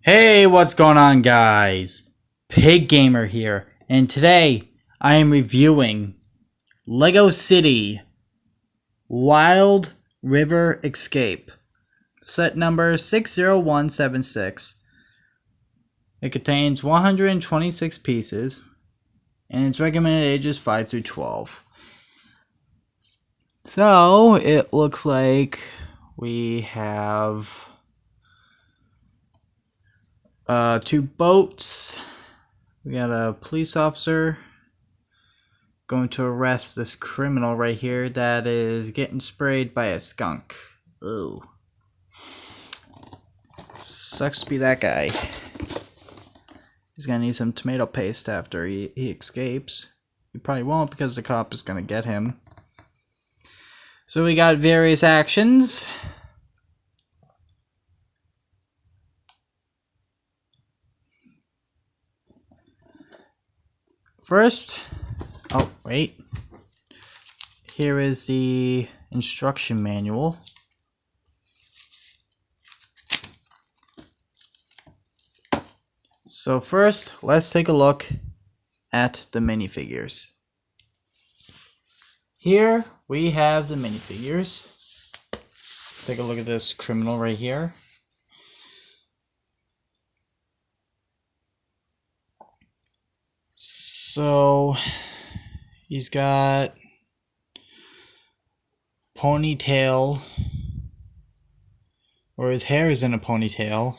Hey, what's going on, guys? Pig Gamer here, and today I am reviewing Lego City Wild River Escape, set number 60176. It contains 126 pieces, and its recommended ages 5 through 12. So, it looks like we have two boats. We got a police officer going to arrest this criminal right here that is getting sprayed by a skunk. Ooh. Sucks to be that guy. He's gonna need some tomato paste after he escapes. He probably won't because the cop is gonna get him. So we got various actions. First, oh wait, here is the instruction manual. So first, let's take a look at the minifigures. Here we have the minifigures. Let's take a look at this criminal right here. So he's got ponytail, or his hair is in a ponytail.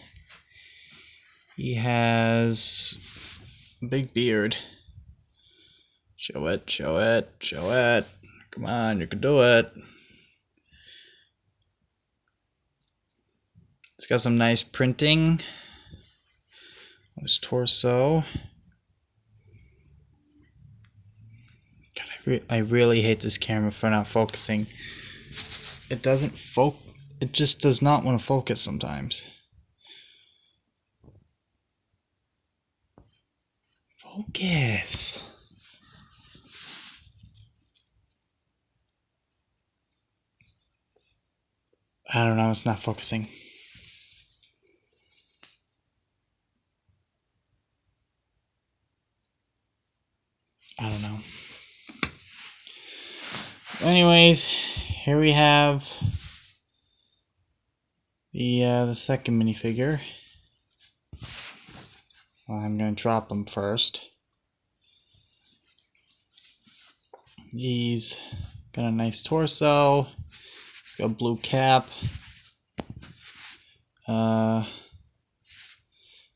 He has a big beard. Show it, show it, show it. Come on, you can do it. It's got some nice printing on his torso. God, I really hate this camera for not focusing. It doesn't it just does not want to focus sometimes. Focus. I don't know, it's not focusing. I don't know. Anyways, here we have the second minifigure. Well, I'm gonna drop him first. He's got a nice torso. He's got a blue cap.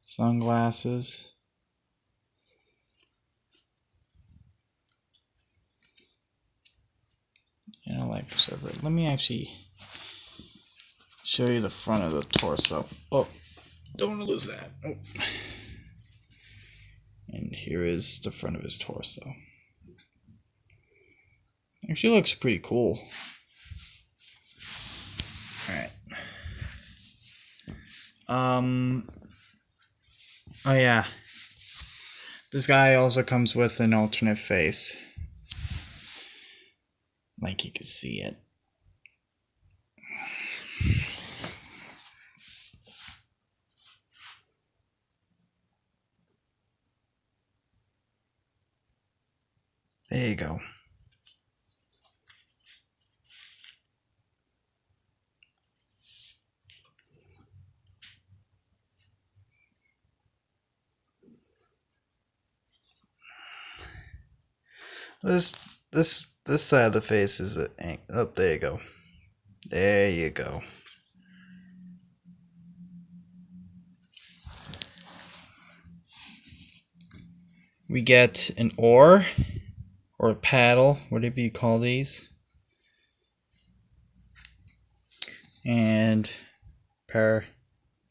Sunglasses. And a light preserver. Let me actually show you the front of the torso. Oh, don't want to lose that. Oh. And here is the front of his torso. Actually looks pretty cool. Alright. Oh yeah. This guy also comes with an alternate face. Like you can see it. There you go. This side of the face is oh, there you go. There you go. We get an oar or a paddle, whatever you call these, and a pair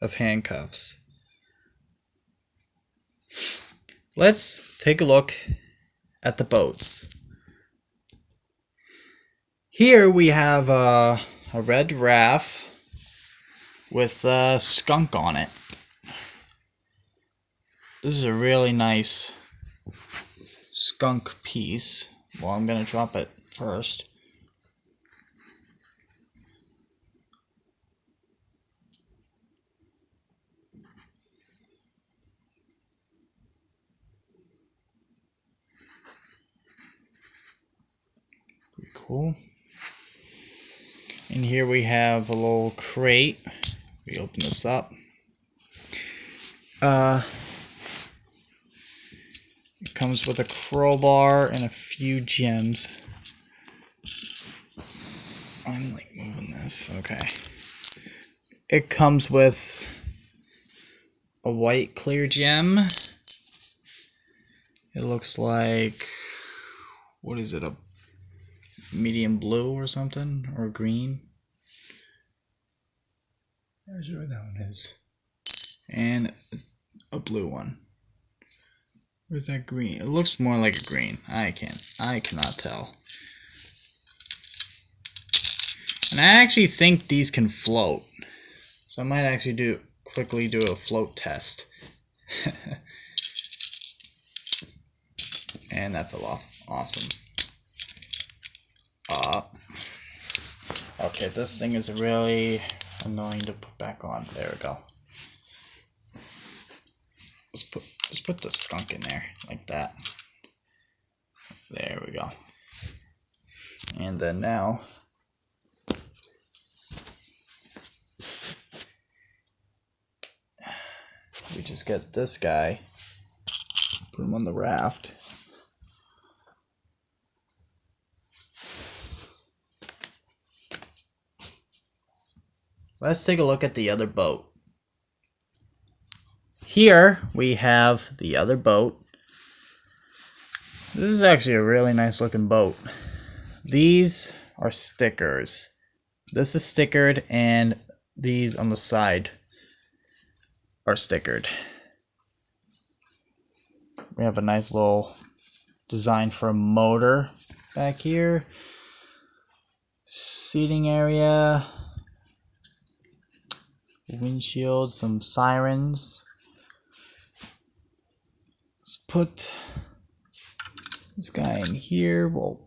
of handcuffs. Let's take a look at the boats. Here we have a red raft with a skunk on it. This is a really nice skunk piece. Well, I'm gonna drop it first. cool. And here we have a little crate. We open this up. It comes with a crowbar and a few gems. I'm like moving this. Okay. It comes with a white clear gem. It looks like, what is it, a medium blue or something, or green? I'm not sure what that one is. And a blue one. Where's that green? It looks more like a green. I cannot tell. And I actually think these can float. So I might actually quickly do a float test. And that fell off. Awesome. Okay, this thing is really annoying to put back on. There we go. Let's put the skunk in there, like that. There we go. And then now, we just get this guy, put him on the raft. Let's take a look at the other boat. Here we have the other boat. This is actually a really nice looking boat. These are stickers. This is stickered, and these on the side are stickered. We have a nice little design for a motor back here. Seating area. Windshield, some sirens. Let's put this guy in here. We'll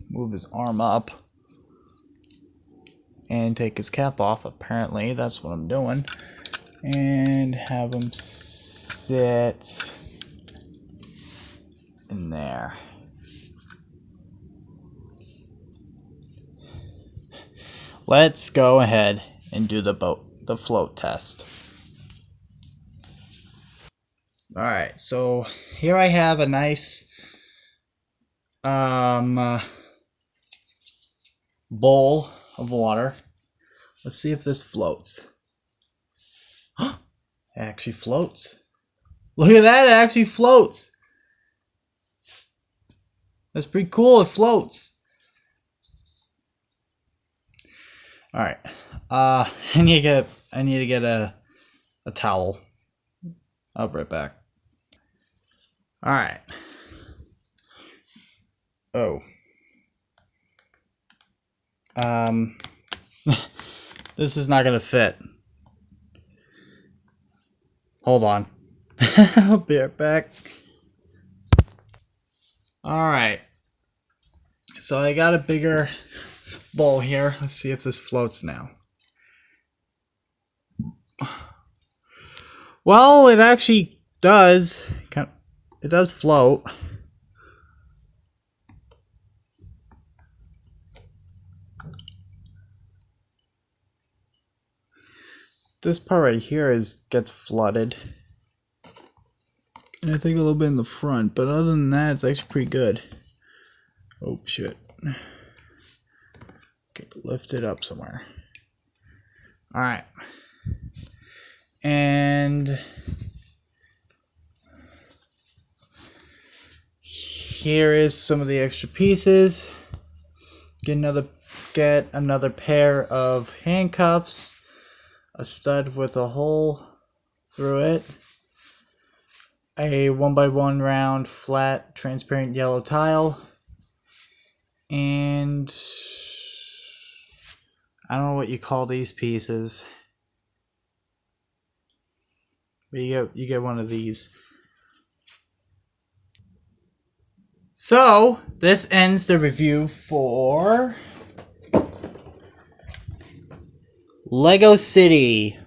move his arm up and take his cap off. Apparently, that's what I'm doing. And have him sit in there. Let's go ahead and do the float test. Alright, so here I have a nice bowl of water. Let's see if this floats. It actually floats. Look at that, it actually floats. That's pretty cool, it floats. Alright. I need to get a towel. I'll be right back. Alright. Oh. This is not gonna fit. Hold on. I'll be right back. Alright. So I got a bigger bowl here. Let's see if this floats now. Well, it actually does. It does float. This part right here gets flooded. And I think a little bit in the front, but other than that, it's actually pretty good. Oh shit. Okay, lift it up somewhere. Alright. And here is some of the extra pieces. Get another pair of handcuffs, a stud with a hole through it, a 1x1 round flat transparent yellow tile, and I don't know what you call these pieces. But you get one of these. So this ends the review for Lego City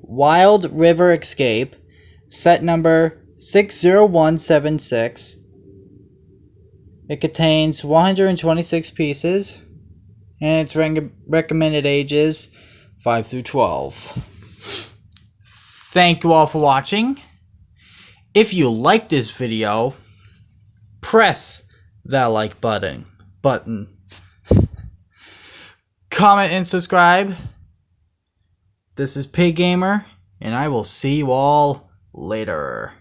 Wild River Escape, set number 60176. It contains 126 pieces, and its recommended ages 5 through 12. Thank you all for watching. If you liked this video, press that like button. Comment and subscribe. This is Pig Gamer, and I will see you all later.